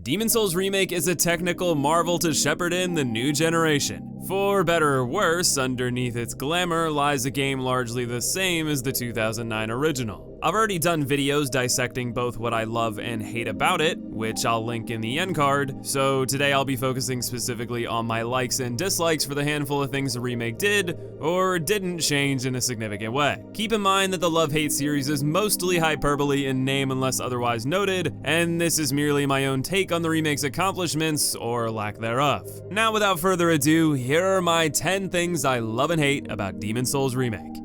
Demon's Souls Remake is a technical marvel to shepherd in the new generation. For better or worse, underneath its glamour lies a game largely the same as the 2009 original. I've already done videos dissecting both what I love and hate about it, which I'll link in the end card, so today I'll be focusing specifically on my likes and dislikes for the handful of things the remake did or didn't change in a significant way. Keep in mind that the love-hate series is mostly hyperbole in name unless otherwise noted, and this is merely my own take on the remake's accomplishments or lack thereof. Now without further ado, here are my 10 things I love and hate about Demon's Souls Remake.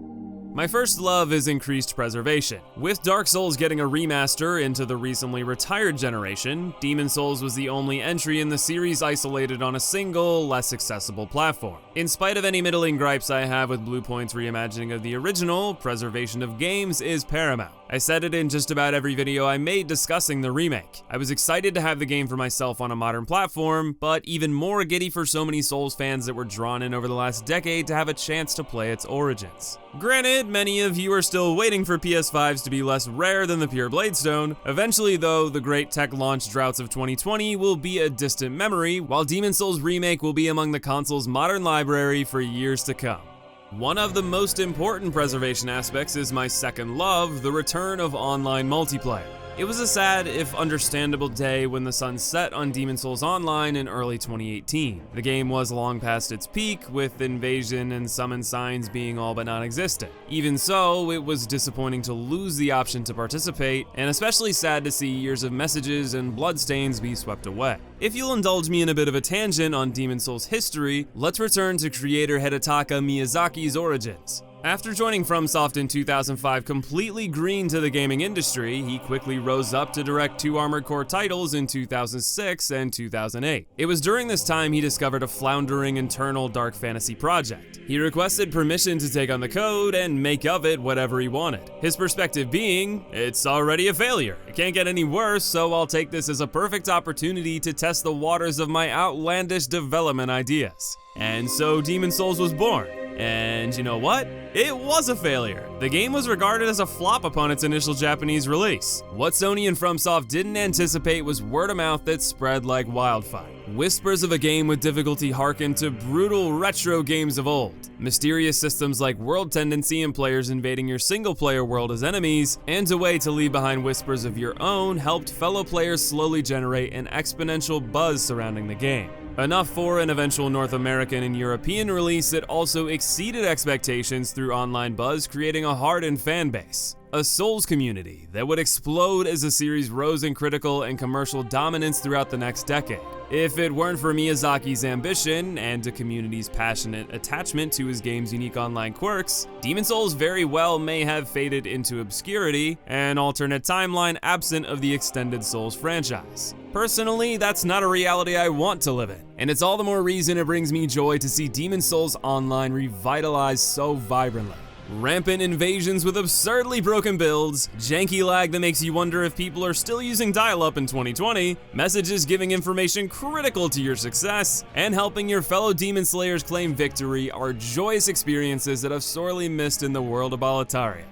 My first love is increased preservation. With Dark Souls getting a remaster into the recently retired generation, Demon's Souls was the only entry in the series isolated on a single, less accessible platform. In spite of any middling gripes I have with Bluepoint's reimagining of the original, preservation of games is paramount. I said it in just about every video I made discussing the remake. I was excited to have the game for myself on a modern platform, but even more giddy for so many Souls fans that were drawn in over the last decade to have a chance to play its origins. Granted, many of you are still waiting for PS5s to be less rare than the pure Bladestone. Eventually though, the great tech launch droughts of 2020 will be a distant memory, while Demon's Souls Remake will be among the console's modern library for years to come. One of the most important preservation aspects is my second love, the return of online multiplayer. It was a sad, if understandable, day when the sun set on Demon's Souls Online in early 2018. The game was long past its peak, with invasion and summon signs being all but non-existent. Even so, it was disappointing to lose the option to participate, and especially sad to see years of messages and bloodstains be swept away. If you'll indulge me in a bit of a tangent on Demon's Souls history, let's return to creator Hidetaka Miyazaki's origins. After joining FromSoft in 2005 completely green to the gaming industry, he quickly rose up to direct two Armored Core titles in 2006 and 2008. It was during this time he discovered a floundering internal dark fantasy project. He requested permission to take on the code and make of it whatever he wanted. His perspective being, it's already a failure. It can't get any worse, so I'll take this as a perfect opportunity to test the waters of my outlandish development ideas. And so Demon's Souls was born. And you know what? It was a failure. The game was regarded as a flop upon its initial Japanese release. What Sony and FromSoft didn't anticipate was word of mouth that spread like wildfire. Whispers of a game with difficulty harken to brutal retro games of old. Mysterious systems like world tendency and players invading your single-player world as enemies, and a way to leave behind whispers of your own helped fellow players slowly generate an exponential buzz surrounding the game. Enough for an eventual North American and European release that also exceeded expectations through online buzz, creating a hardened fan base. A Souls community that would explode as the series rose in critical and commercial dominance throughout the next decade. If it weren't for Miyazaki's ambition and the community's passionate attachment to his game's unique online quirks, Demon's Souls very well may have faded into obscurity, an alternate timeline absent of the extended Souls franchise. Personally, that's not a reality I want to live in, and it's all the more reason it brings me joy to see Demon's Souls Online revitalized so vibrantly. Rampant invasions with absurdly broken builds, janky lag that makes you wonder if people are still using dial-up in 2020, messages giving information critical to your success, and helping your fellow Demon Slayers claim victory are joyous experiences that I've sorely missed in the world of Boletaria.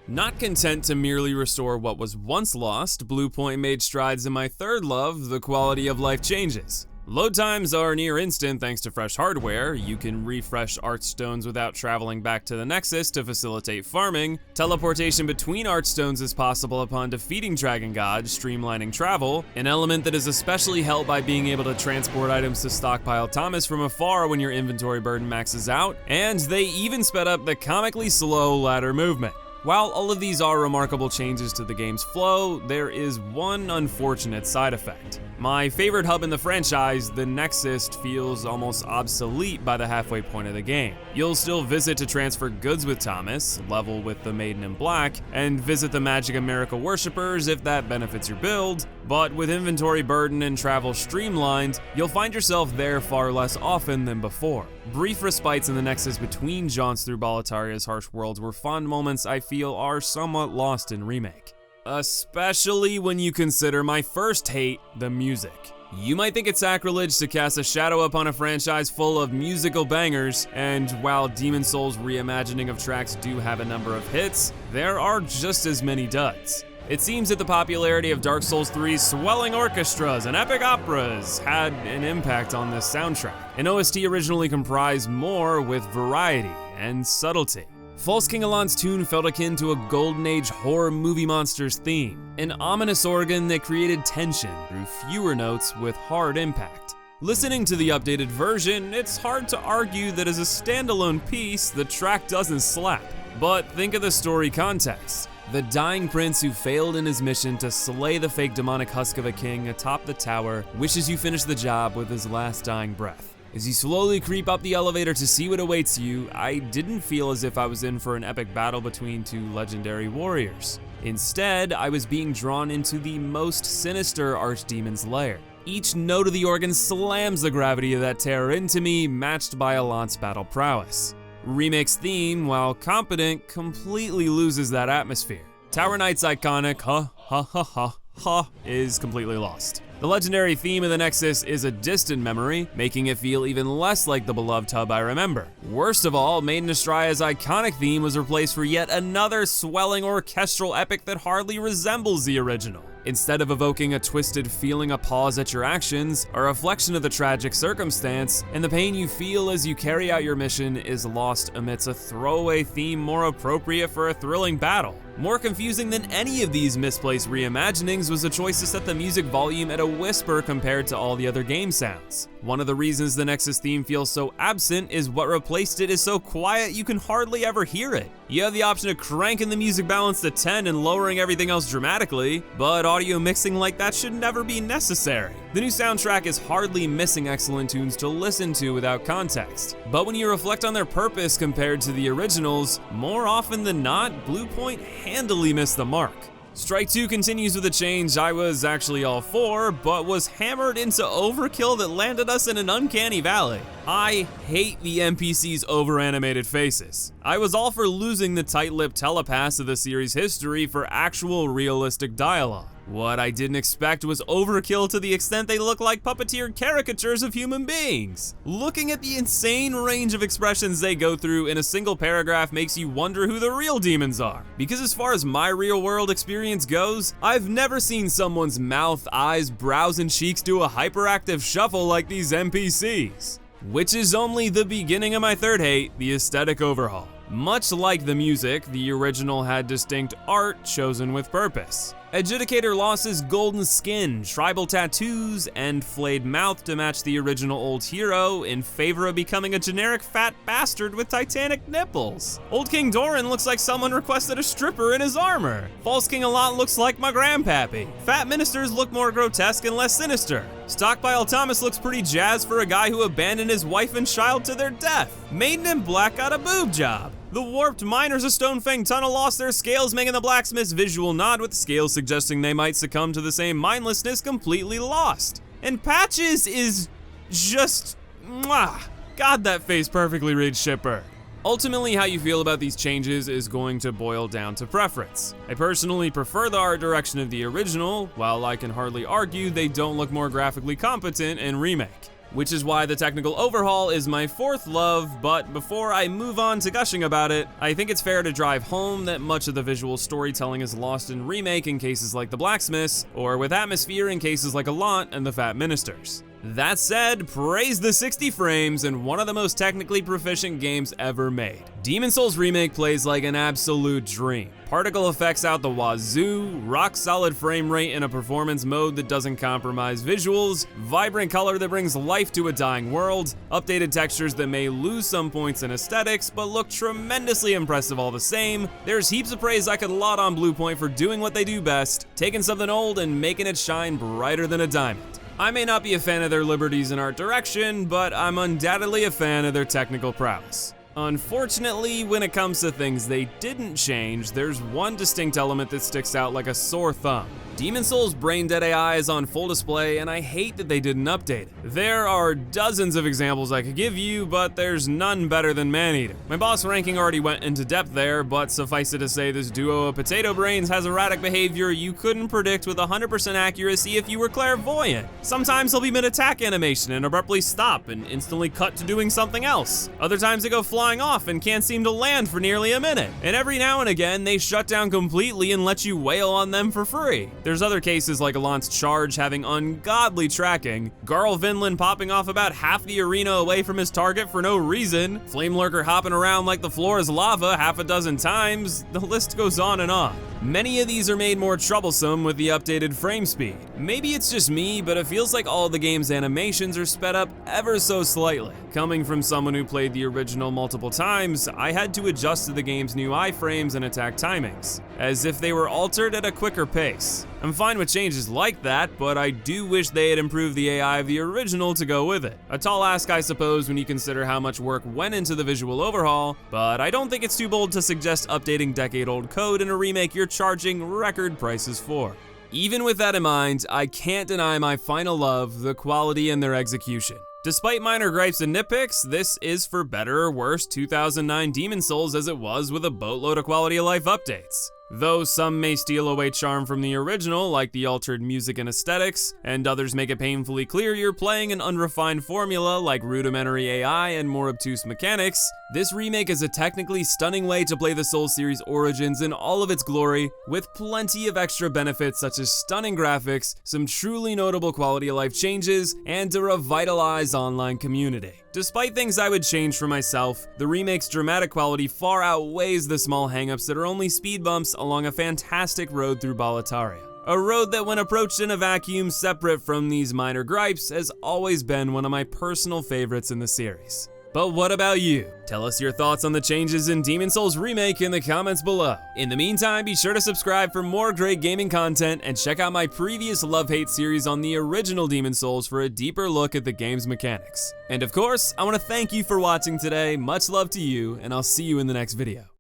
Not content to merely restore what was once lost, Bluepoint made strides in my third love, the quality of life changes. Load times are near instant thanks to fresh hardware. You can refresh Archstones without traveling back to the Nexus to facilitate farming. Teleportation between Archstones is possible upon defeating Dragon Gods, streamlining travel, an element that is especially helped by being able to transport items to stockpile Thomas from afar when your inventory burden maxes out, and they even sped up the comically slow ladder movement. While all of these are remarkable changes to the game's flow, there is one unfortunate side effect. My favorite hub in the franchise, the Nexus, feels almost obsolete by the halfway point of the game. You'll still visit to transfer goods with Thomas, level with the Maiden in Black, and visit the Magic and Miracle Worshippers if that benefits your build, but with inventory burden and travel streamlined, you'll find yourself there far less often than before. Brief respites in the Nexus between jaunts through Boletaria's harsh worlds were fond moments I feel are somewhat lost in Remake. Especially when you consider my first hate, the music. You might think it's sacrilege to cast a shadow upon a franchise full of musical bangers, and while Demon's Souls' reimagining of tracks do have a number of hits, there are just as many duds. It seems that the popularity of Dark Souls 3's swelling orchestras and epic operas had an impact on this soundtrack. An OST originally comprised more with variety and subtlety. False King Alon's tune felt akin to a Golden Age horror movie monster's theme, an ominous organ that created tension through fewer notes with hard impact. Listening to the updated version, it's hard to argue that as a standalone piece, the track doesn't slap. But think of the story context. The dying prince who failed in his mission to slay the fake demonic husk of a king atop the tower wishes you finish the job with his last dying breath. As you slowly creep up the elevator to see what awaits you, I didn't feel as if I was in for an epic battle between two legendary warriors. Instead, I was being drawn into the most sinister archdemon's lair. Each note of the organ slams the gravity of that terror into me, matched by Alant's battle prowess. Remake's theme, while competent, completely loses that atmosphere. Tower Knight's iconic ha ha ha ha ha is completely lost. The legendary theme of the Nexus is a distant memory, making it feel even less like the beloved hub I remember. Worst of all, Maiden Astraya's iconic theme was replaced for yet another swelling orchestral epic that hardly resembles the original. Instead of evoking a twisted feeling of pause at your actions, a reflection of the tragic circumstance, and the pain you feel as you carry out your mission is lost amidst a throwaway theme more appropriate for a thrilling battle. More confusing than any of these misplaced reimaginings was the choice to set the music volume at a whisper compared to all the other game sounds. One of the reasons the Nexus theme feels so absent is what replaced it is so quiet you can hardly ever hear it. You have the option of cranking the music balance to 10 and lowering everything else dramatically, but audio mixing like that should never be necessary. The new soundtrack is hardly missing excellent tunes to listen to without context, but when you reflect on their purpose compared to the originals, more often than not, Bluepoint handily missed the mark. Strike 2 continues with a change I was actually all for, but was hammered into overkill that landed us in an uncanny valley. I hate the NPC's Overanimated Faces. I was all for losing the tight-lipped telepaths of the series' history for actual realistic dialogue. What I didn't expect was overkill to the extent they look like puppeteered caricatures of human beings. Looking at the insane range of expressions they go through in a single paragraph makes you wonder who the real demons are. Because as far as my real-world experience goes, I've never seen someone's mouth, eyes, brows, and cheeks do a hyperactive shuffle like these NPCs. Which is only the beginning of my third hate, the aesthetic overhaul. Much like the music, the original had distinct art chosen with purpose. Adjudicator lost his golden skin, tribal tattoos, and flayed mouth to match the original old hero in favor of becoming a generic fat bastard with titanic nipples. Old King Doran looks like someone requested a stripper in his armor. False King Alant looks like my grandpappy. Fat ministers look more grotesque and less sinister. Stockpile Thomas looks pretty jazzed for a guy who abandoned his wife and child to their death. Maiden in Black got a boob job. The warped miners of Stonefang Tunnel lost their scales, making the blacksmith's visual nod with the scales suggesting they might succumb to the same mindlessness completely lost. And Patches is just, mwah. God, that face perfectly reads shipper. Ultimately, how you feel about these changes is going to boil down to preference. I personally prefer the art direction of the original, while I can hardly argue they don't look more graphically competent in Remake. Which is why the technical overhaul is my fourth love, but before I move on to gushing about it, I think it's fair to drive home that much of the visual storytelling is lost in Remake in cases like the Blacksmiths, or with atmosphere in cases like Alant and the Fat Ministers. That said, praise the 60 frames and one of the most technically proficient games ever made. Demon's Souls Remake plays like an absolute dream. Particle effects out the wazoo, rock solid frame rate in a performance mode that doesn't compromise visuals, vibrant color that brings life to a dying world, updated textures that may lose some points in aesthetics but look tremendously impressive all the same. There's heaps of praise I could lot on Bluepoint for doing what they do best, taking something old and making it shine brighter than a diamond. I may not be a fan of their liberties in art direction, but I'm undoubtedly a fan of their technical prowess. Unfortunately, when it comes to things they didn't change, there's one distinct element that sticks out like a sore thumb. Demon's Souls Braindead AI is on full display, and I hate that they didn't update it. There are dozens of examples I could give you, but there's none better than Maneater. My boss ranking already went into depth there, but suffice it to say this duo of potato brains has erratic behavior you couldn't predict with 100% accuracy if you were clairvoyant. Sometimes he'll be mid-attack animation and abruptly stop and instantly cut to doing something else. Other times they go flying off and can't seem to land for nearly a minute. And every now and again, they shut down completely and let you wail on them for free. There's other cases like Alant's charge having ungodly tracking, Garl Vinland popping off about half the arena away from his target for no reason, Flame Lurker hopping around like the floor is lava half a dozen times, the list goes on and on. Many of these are made more troublesome with the updated frame speed. Maybe it's just me, but it feels like all the game's animations are sped up ever so slightly. Coming from someone who played the original multiple times, I had to adjust to the game's new iframes and attack timings, as if they were altered at a quicker pace. I'm fine with changes like that, but I do wish they had improved the AI of the original to go with it. A tall ask, I suppose, when you consider how much work went into the visual overhaul, but I don't think it's too bold to suggest updating decade-old code in a remake you're charging record prices for. Even with that in mind, I can't deny my final love, the quality and their execution. Despite minor gripes and nitpicks, this is for better or worse 2009 Demon's Souls as it was with a boatload of quality of life updates. Though some may steal away charm from the original, like the altered music and aesthetics, and others make it painfully clear you're playing an unrefined formula like rudimentary AI and more obtuse mechanics, this remake is a technically stunning way to play the Souls series origins in all of its glory, with plenty of extra benefits such as stunning graphics, some truly notable quality of life changes, and a revitalized online community. Despite things I would change for myself, the remake's dramatic quality far outweighs the small hangups that are only speed bumps along a fantastic road through Boletaria. A road that when approached in a vacuum separate from these minor gripes has always been one of my personal favorites in the series. But what about you? Tell us your thoughts on the changes in Demon's Souls Remake in the comments below. In the meantime, be sure to subscribe for more great gaming content and check out my previous love-hate series on the original Demon's Souls for a deeper look at the game's mechanics. And of course, I want to thank you for watching today, much love to you, and I'll see you in the next video.